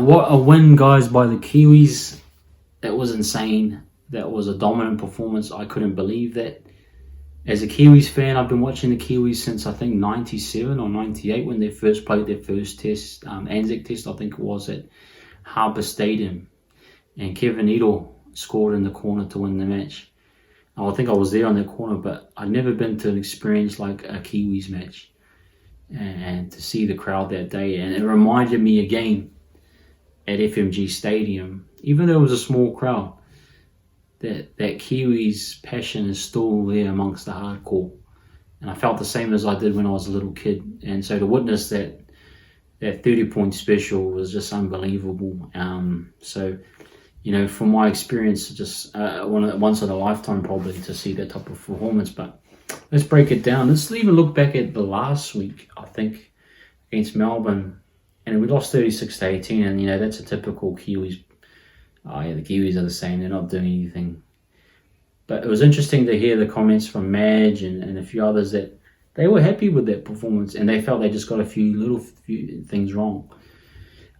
What a win, guys, by the Kiwis. That was insane. That was a dominant performance. I couldn't believe that. As a Kiwis fan, I've been watching the Kiwis since I think 97 or 98 when they first played their first test, Anzac test, I think it was at Harbour Stadium. And Kevin Edel scored in the corner to win the match. I think I was there on that corner, but I'd never been to an experience like a Kiwis match. And to see the crowd that day, and it reminded me again at FMG Stadium, even though it was a small crowd, that Kiwis passion is still there amongst the hardcore. And I felt the same as I did when I was a little kid. And so to witness that 30-point special was just unbelievable. So, you know, from my experience, just once in a lifetime probably to see that type of performance. But let's break it down. Let's even look back at the last week, I think, against Melbourne. And we lost 36-18, and, you know, that's a typical Kiwis. Oh, yeah, the Kiwis are the same. They're not doing anything. But it was interesting to hear the comments from Madge and a few others that they were happy with that performance, and they felt they just got a few things wrong.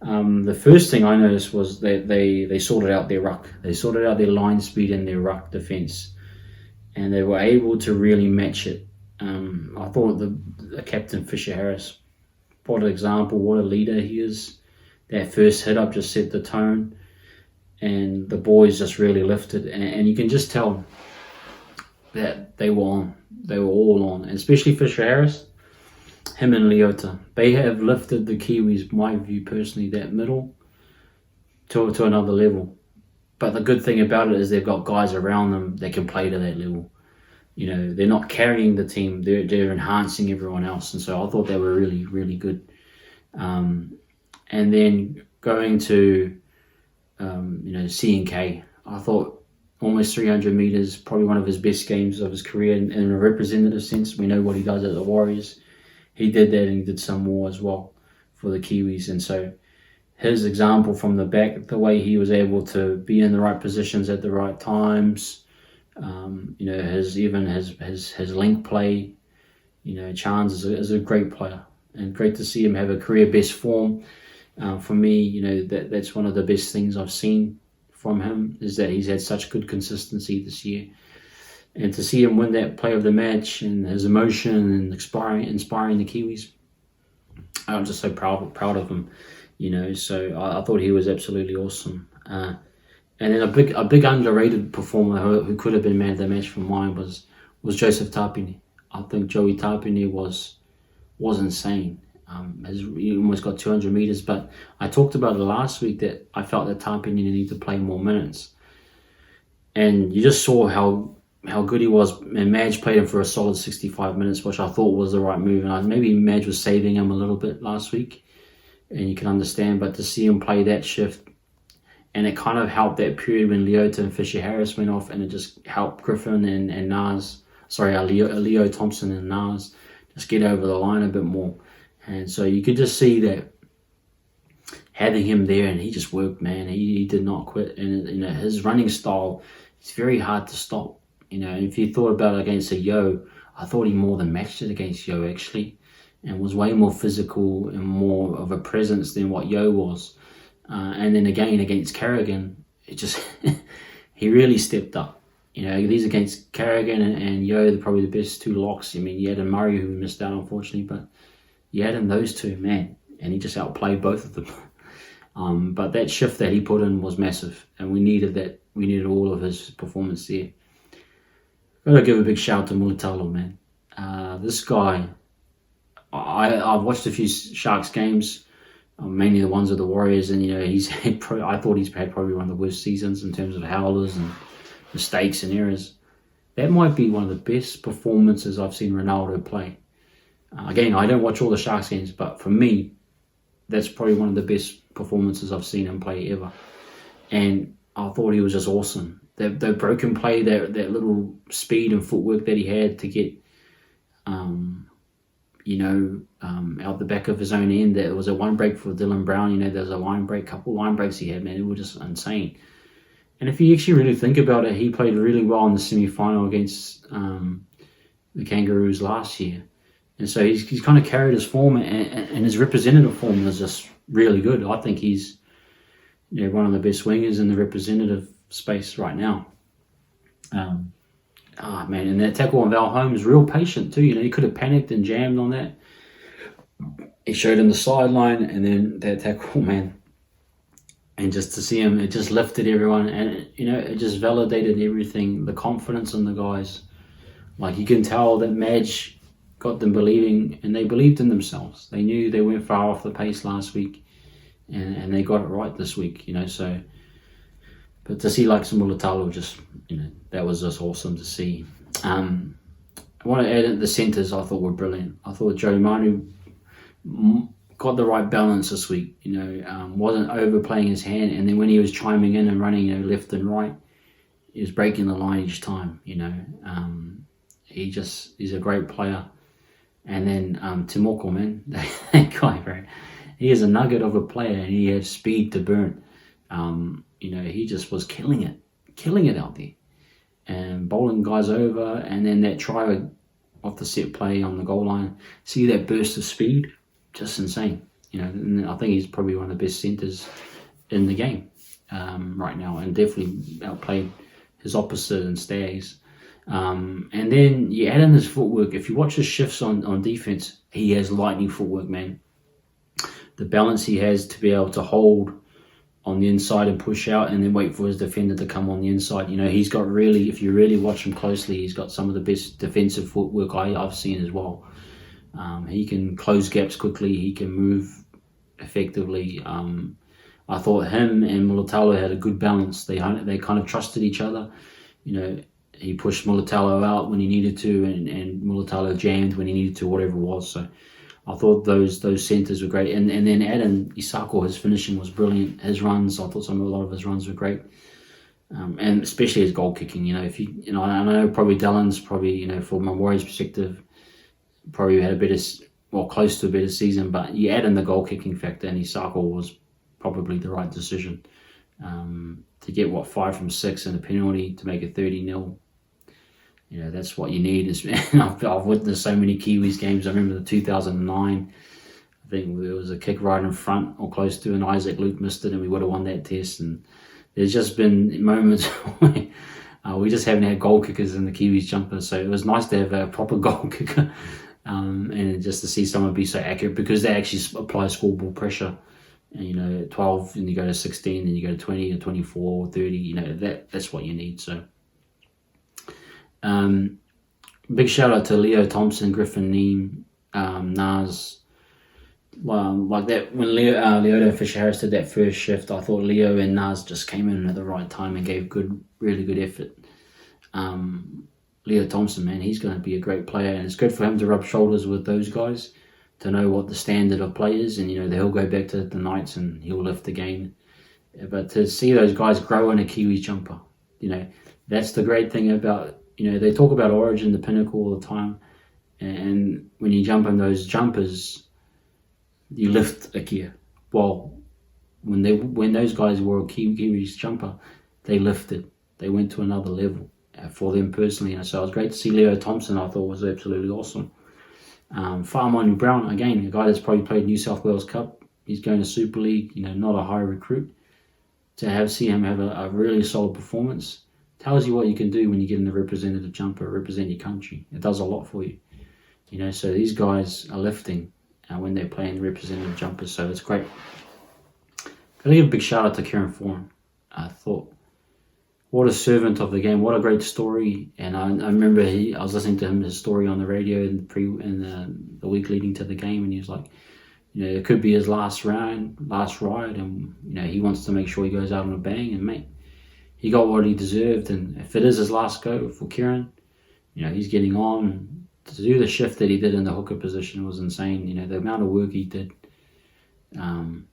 The first thing I noticed was that they sorted out their ruck. They sorted out their line speed and their ruck defence, and they were able to really match it. I thought the captain, Fisher Harris, what an example, what a leader he is. That first hit up just set the tone, and the boys just really lifted, and you can just tell that they were on. They were all on, and especially Fisher Harris, him and Leota. They have lifted the Kiwis, my view personally, that middle to another level. But the good thing about it is they've got guys around them that can play to that level. You know, they're not carrying the team, they're enhancing everyone else. And so I thought they were really, really good. And then going to, C&K, I thought almost 300 metres, probably one of his best games of his career in a representative sense. We know what he does at the Warriors. He did that, and he did some more as well for the Kiwis. And so his example from the back, the way he was able to be in the right positions at the right times, his link play, Chance is a great player, and great to see him have a career best form. For me, that's one of the best things I've seen from him, is that he's had such good consistency this year. And to see him win that play of the match and his emotion and inspiring the Kiwis, I'm just so proud of him, So I thought he was absolutely awesome. And then a big underrated performer who could have been man of the match for mine was Joseph Tapine. I think Joey Tapine was insane. He almost got 200 metres, but I talked about it last week that I felt that Tapine needed to play more minutes. And you just saw how good he was, and Madge played him for a solid 65 minutes, which I thought was the right move. And maybe Madge was saving him a little bit last week, and you can understand, but to see him play that shift, and it kind of helped that period when Leota and Fisher Harris went off, and it just helped Griffin and Nas, Leo Thompson and Nas just get over the line a bit more. And so you could just see that having him there, and he just worked, man. He did not quit, and his running style, it's very hard to stop. If you thought about it against a Yo, I thought he more than matched it against Yo actually, and was way more physical and more of a presence than what Yo was. And then again against Carrigan, it just he really stepped up. These against Carrigan and Yo, they're probably the best two locks. You had a Murray who missed out unfortunately, but you had him those two, man, and he just outplayed both of them. But that shift that he put in was massive, and we needed that. We needed all of his performance there. Gotta give a big shout to Mulitalo, man. This guy, I've watched a few Sharks games, mainly the ones of the Warriors, and I thought he's had probably one of the worst seasons in terms of howlers and mistakes and errors. That might be one of the best performances I've seen Ronaldo play. Again, I don't watch all the Sharks games, but for me, that's probably one of the best performances I've seen him play ever. And I thought he was just awesome. The broken play, that little speed and footwork that he had to get, out the back of his own end. There was a one break for Dylan Brown. There's a couple line breaks he had, man. It was just insane. And if you actually really think about it, he played really well in the semi-final against the Kangaroos last year. And so he's kind of carried his form, and his representative form is just really good. I think he's one of the best wingers in the representative space right now. Man, and that tackle on Val Holmes, real patient too. He could have panicked and jammed on that. He showed him the sideline, and then that tackle, man. And just to see him, it just lifted everyone, and it just validated everything, the confidence in the guys. Like, you can tell that Madge got them believing, and they believed in themselves. They knew they weren't far off the pace last week, and they got it right this week. So. But to see like Mulatalo, just that was just awesome to see. I want to add in the centres. I thought were brilliant. I thought Joe Manu got the right balance this week. Wasn't overplaying his hand, and then when he was chiming in and running, left and right, he was breaking the line each time. He's a great player. And then Timoko, man, that guy, bro, he is a nugget of a player, and he has speed to burn. He just was killing it out there, and bowling guys over, and then that try off the set play on the goal line. See that burst of speed, just insane. And I think he's probably one of the best centres in the game right now, and definitely outplayed his opposite in Stags. And then you add in his footwork. If you watch his shifts on defense, he has lightning footwork, man. The balance he has to be able to hold on the inside and push out, and then wait for his defender to come on the inside. He's got really, if you really watch him closely, he's got some of the best defensive footwork I've seen as well. He can close gaps quickly. He can move effectively. I thought him and Mulatalo had a good balance. They kind of trusted each other. He pushed Mulatalo out when he needed to, and Mulatalo jammed when he needed to, whatever it was. So I thought those centres were great. And then Adam Isako, his finishing was brilliant. His runs, I thought a lot of his runs were great. And especially his goal kicking. If I know probably Dylan's probably, from a Warriors perspective, probably had close to a better season, but you add in the goal kicking factor, and Isako was probably the right decision. To get 5 from 6 and a penalty to make it 30-0. That's what you need. I've witnessed so many Kiwis games. I remember the 2009. I think there was a kick right in front or close to, and Isaac Luke missed it, and we would have won that test. And there's just been moments where we just haven't had goal kickers in the Kiwis jumper. So it was nice to have a proper goal kicker, and just to see someone be so accurate, because they actually apply scoreboard pressure. And 12, and you go to 16, and you go to 20 or 24 or 30. That's what you need. So. Big shout out to Leo Thompson, Griffin Neem, Nas. Like that when Leota Fisher-Harris did that first shift, I thought Leo and Nas just came in at the right time and gave really good effort. Leo Thompson, man, he's going to be a great player, and it's good for him to rub shoulders with those guys to know what the standard of play is, and he'll go back to the Knights and he'll lift the game. But to see those guys grow in a Kiwis jumper, that's the great thing about. They talk about Origin, the pinnacle, all the time. And when you jump in those jumpers, you lift a gear. Well, when those guys wore a Kiwis jumper, they lifted. They went to another level for them personally. And so it was great to see Leo Thompson. I thought was absolutely awesome. Farmanu Brown, again, a guy that's probably played New South Wales Cup. He's going to Super League, not a high recruit. To see him have a really solid performance tells you what you can do when you get in the representative jumper, represent your country. It does a lot for you. So these guys are lifting when they're playing representative jumpers, so it's great. Gotta give a big shout out to Kieran Foran. I thought, what a servant of the game, what a great story. And I remember I was listening to his story on the radio in the week leading to the game, and he was like, it could be his last ride, and he wants to make sure he goes out on a bang, and mate, he got what he deserved. And if it is his last go for Kieran, he's getting on. And to do the shift that he did in the hooker position was insane. The amount of work he did, and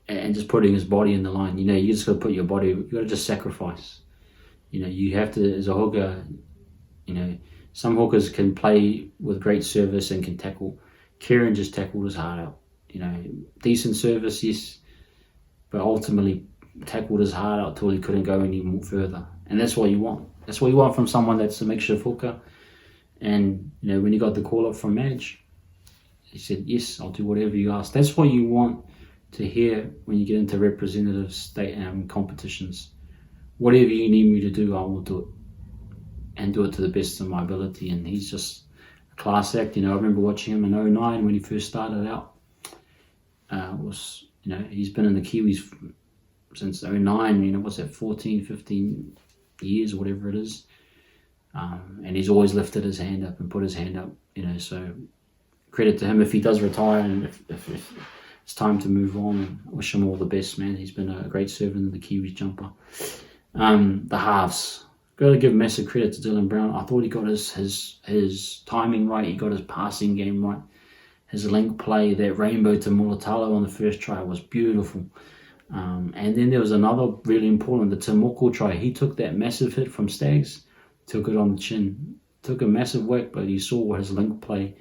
just putting his body in the line. You just got to put your body. You got to just sacrifice. You have to, as a hooker. Some hookers can play with great service and can tackle. Kieran just tackled his heart out. Decent service, yes, but ultimately tackled his heart out till he couldn't go any more further. And that's what you want. That's what you want from someone that's a makeshift hooker. And when he got the call up from Madge, he said, yes, I'll do whatever you ask. That's what you want to hear when you get into representative state competitions. Whatever you need me to do, I will do it, and do it to the best of my ability. And he's just a class act. I remember watching him in '09 when he first started out. He's been in the Kiwis since '09. What's that, 14, 15 years, or whatever it is. And he's always lifted his hand up and put his hand up. So credit to him if he does retire, and if it's time to move on. And wish him all the best, man. He's been a great servant in the Kiwis jumper. The halves. Got to give massive credit to Dylan Brown. I thought he got his timing right. He got his passing game right. His link play, that rainbow to Mulatalo on the first try was beautiful. And then there was another really important, the Timoko try. He took that massive hit from Stags, took it on the chin. Took a massive whack, but you saw his link play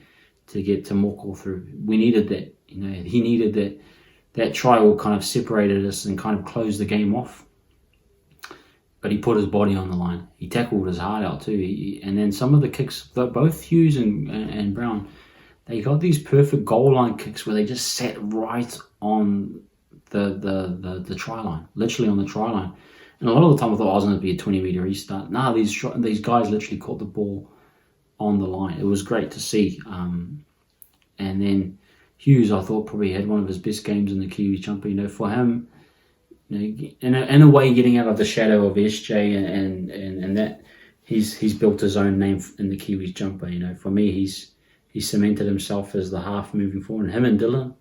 to get Timoko through. We needed that. He needed that. That try all kind of separated us and kind of closed the game off. But he put his body on the line. He tackled his heart out too. And then some of the kicks, both Hughes and Brown, they got these perfect goal line kicks where they just sat right on the try line, literally on the try line. And a lot of the time I thought I was going to be a 20-meter restart. Nah, these guys literally caught the ball on the line. It was great to see. And then Hughes, I thought, probably had one of his best games in the Kiwis jumper. For him, in a way, getting out of the shadow of SJ and that, he's built his own name in the Kiwis jumper. For me, he's cemented himself as the half moving forward. And him and Dylan,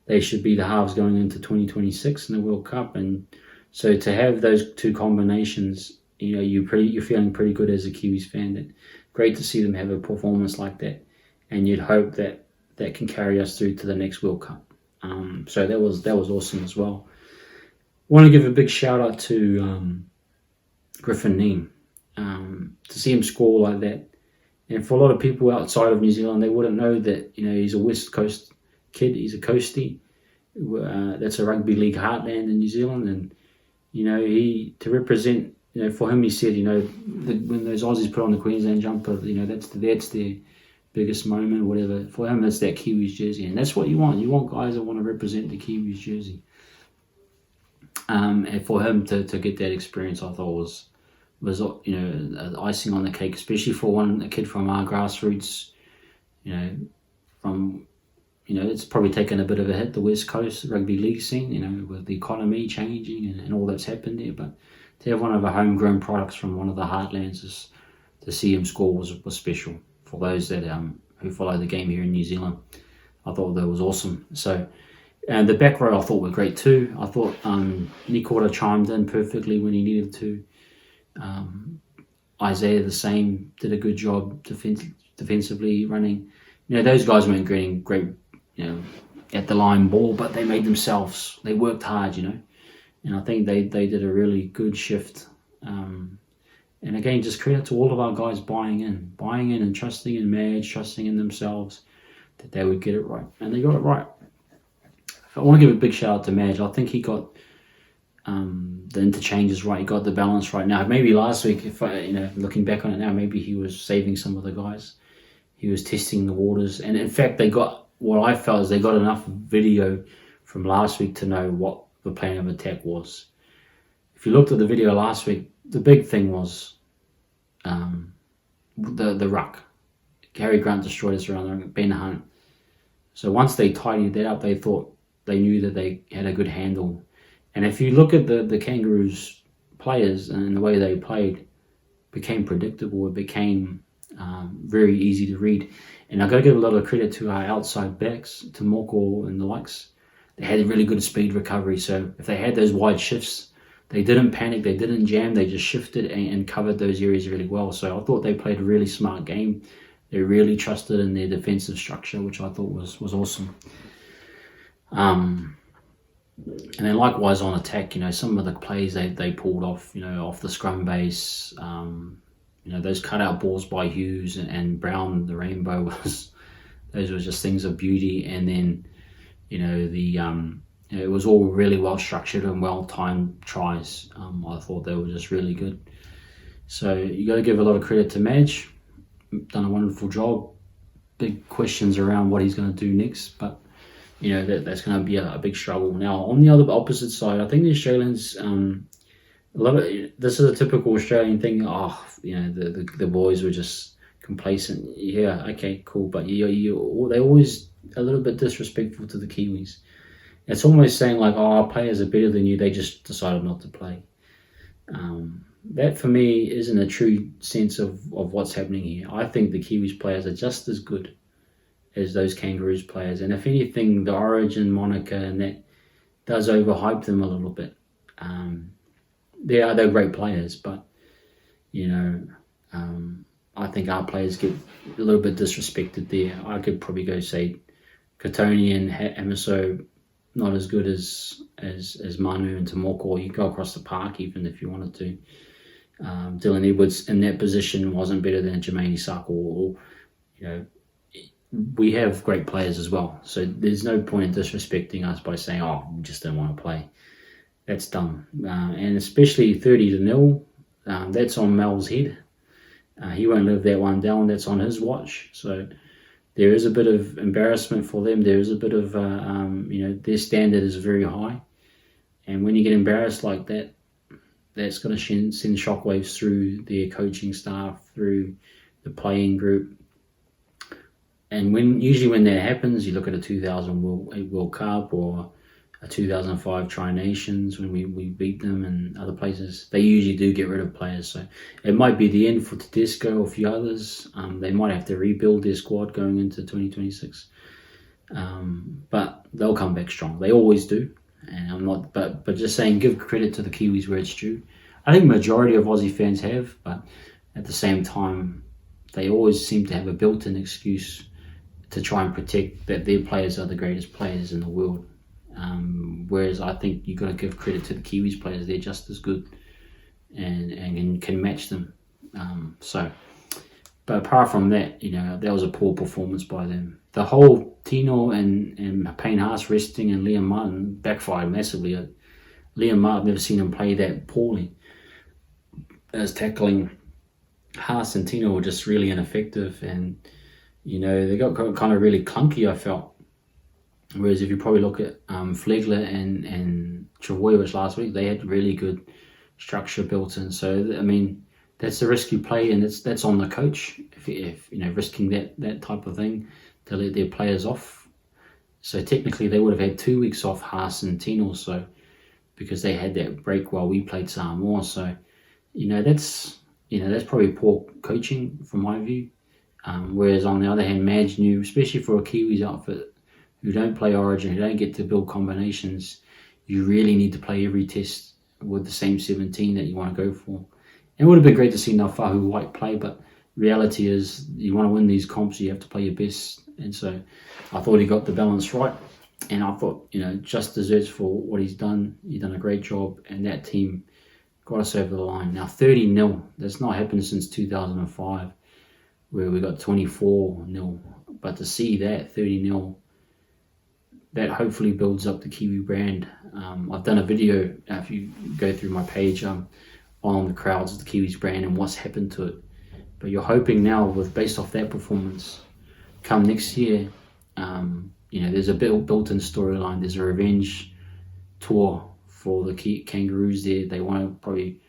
they should be the halves going into 2026 in the World Cup. And so to have those two combinations, you're feeling pretty good as a Kiwis fan. That great to see them have a performance like that, and you'd hope that can carry us through to the next World Cup. So that was awesome as well. Want to give a big shout out to Griffin Neem, to see him score like that. And for a lot of people outside of New Zealand, they wouldn't know that he's a West Coast kid. He's a coastie. That's a rugby league heartland in New Zealand, and he to represent. For him, he said, when those Aussies put on the Queensland jumper, that's their biggest moment, or whatever. For him, it's that Kiwis jersey, and that's what you want. You want guys that want to represent the Kiwis jersey. And for him to get that experience, I thought was icing on the cake, especially for a kid from our grassroots. It's probably taken a bit of a hit, the West Coast rugby league scene, with the economy changing and all that's happened there. But to have one of our homegrown products from one of the heartlands, to see him score was special. For those that who follow the game here in New Zealand, I thought that was awesome. So, and the back row I thought were great too. I thought Nikora chimed in perfectly when he needed to. Isaiah the same, did a good job defensively running. Those guys weren't getting great, at the line ball, but they made themselves. They worked hard, and I think they did a really good shift. And again, just credit to all of our guys buying in and trusting in Madge, trusting in themselves that they would get it right, and they got it right. I want to give a big shout out to Madge. I think he got the interchanges right. He got the balance right. Now, maybe last week, if looking back on it now, maybe he was saving some of the guys. He was testing the waters, and in fact, they got enough video from last week to know what the plan of attack was. If you looked at the video last week, the big thing was the ruck. Gary Grant destroyed us around the ruck, Ben Hunt. So once they tidied that up, they knew that they had a good handle. And if you look at the Kangaroos players and the way they played, became predictable. It became very easy to read. And I've got to give a lot of credit to our outside backs, to Moko and the likes. They had a really good speed recovery. So if they had those wide shifts, they didn't panic, they didn't jam, they just shifted and covered those areas really well. So I thought they played a really smart game. They really trusted in their defensive structure, which I thought was awesome. And then likewise on attack, some of the plays they pulled off, off the scrum base, those cutout balls by Hughes and Brown, the rainbow, those were just things of beauty. And then, it was all really well structured and well timed tries. I thought they were just really good. So you got to give a lot of credit to Madge. Done a wonderful job. Big questions around what he's going to do next, but that's going to be a big struggle. Now, on the other opposite side, I think the Australians, a lot of this is a typical Australian thing. Oh, the boys were just complacent. Yeah, okay, cool, but they always a little bit disrespectful to the Kiwis. It's almost saying like, oh, our players are better than you. They just decided not to play. That for me isn't a true sense of what's happening here. I think the Kiwis players are just as good as those Kangaroos players, and if anything, the Origin moniker and that does overhype them a little bit. They're great players, but I think our players get a little bit disrespected there. I could probably go say Katoni and Amiso not as good as Manu and Tomoko, or you go across the park even if you wanted to. Dylan Edwards in that position wasn't better than Jermaine Sako, or we have great players as well. So there's no point in disrespecting us by saying, oh, we just don't want to play. That's dumb. And especially 30-0, that's on Mel's head. He won't live that one down. That's on his watch. So there is a bit of embarrassment for them. There is a bit of, their standard is very high. And when you get embarrassed like that, that's going to send shockwaves through their coaching staff, through the playing group. And usually when that happens, you look at a 2008 World Cup or a 2005 Tri-Nations when we beat them and other places, they usually do get rid of players. So it might be the end for Tedesco or a few others. They might have to rebuild their squad going into 2026. But they'll come back strong. They always do. And I'm not, but just saying, give credit to the Kiwis where it's due. I think majority of Aussie fans have, but at the same time, they always seem to have a built-in excuse to try and protect that their players are the greatest players in the world. Whereas I think you've got to give credit to the Kiwis players. They're just as good and can match them. But apart from that, that was a poor performance by them. The whole Tino and Payne Haas resting and Liam Martin backfired massively. Liam Martin, I've never seen him play that poorly. As tackling Haas and Tino were just really ineffective, and they got kind of really clunky, I felt. Whereas if you probably look at Flegler and Travojevic last week, they had really good structure built in. So, I mean, that's a risky play, and that's on the coach if risking that type of thing to let their players off. So technically they would have had 2 weeks off, Haas and Tino, so because they had that break while we played Samoa. So, that's probably poor coaching from my view. Whereas on the other hand, Madge knew, especially for a Kiwis outfit who don't play Origin, who don't get to build combinations, you really need to play every test with the same 17 that you want to go for. And it would have been great to see Naufahu White play, but reality is you want to win these comps, you have to play your best. And so I thought he got the balance right. And I thought, just desserts for what he's done. He's done a great job, and that team got us over the line. Now 30-0, that's not happened since 2005, where we got 24-0. But to see that 30-0, that hopefully builds up the Kiwi brand. I've done a video, if you go through my page, on the crowds of the Kiwis brand and what's happened to it. But you're hoping now, based off that performance, come next year, there's a built-in storyline. There's a revenge tour for the Kangaroos there. They want to probably,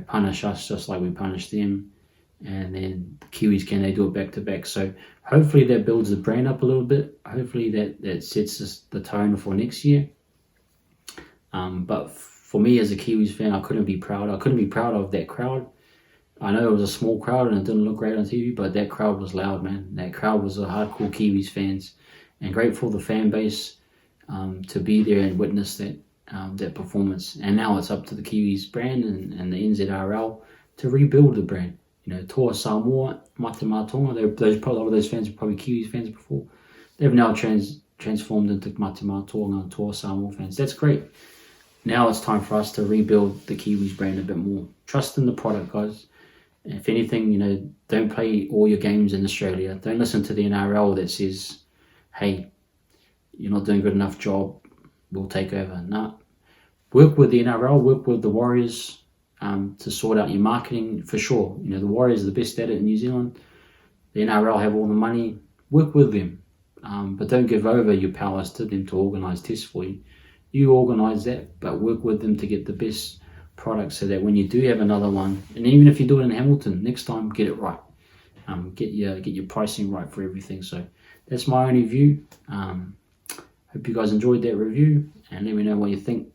punish us just like we punished them. And then the Kiwis, can they do it back-to-back? So hopefully that builds the brand up a little bit. Hopefully that sets the tone for next year. But for me as a Kiwis fan, I couldn't be proud. I couldn't be proud of that crowd. I know it was a small crowd and it didn't look great on TV, but that crowd was loud, man. That crowd was the hardcore Kiwis fans. And great for the fan base to be there and witness that performance. And now it's up to the Kiwis brand and the NZRL to rebuild the brand. Toa Samoa, Mate Mātonga, a lot of those fans were probably Kiwis fans before. They've now transformed into Mate Mātonga and Toa Samoa fans. That's great. Now it's time for us to rebuild the Kiwis brand a bit more. Trust in the product, guys. If anything, don't play all your games in Australia. Don't listen to the NRL that says, hey, you're not doing a good enough job, we'll take over. No. Work with the NRL, work with the Warriors to sort out your marketing for sure. The Warriors are the best at it in New Zealand. The NRL have all the money. Work with them. but don't give over your powers to them to organise tests for you. You organise that, but work with them to get the best product so that when you do have another one, and even if you do it in Hamilton, next time get it right. Get your pricing right for everything. So that's my only view. Hope you guys enjoyed that review, and let me know what you think.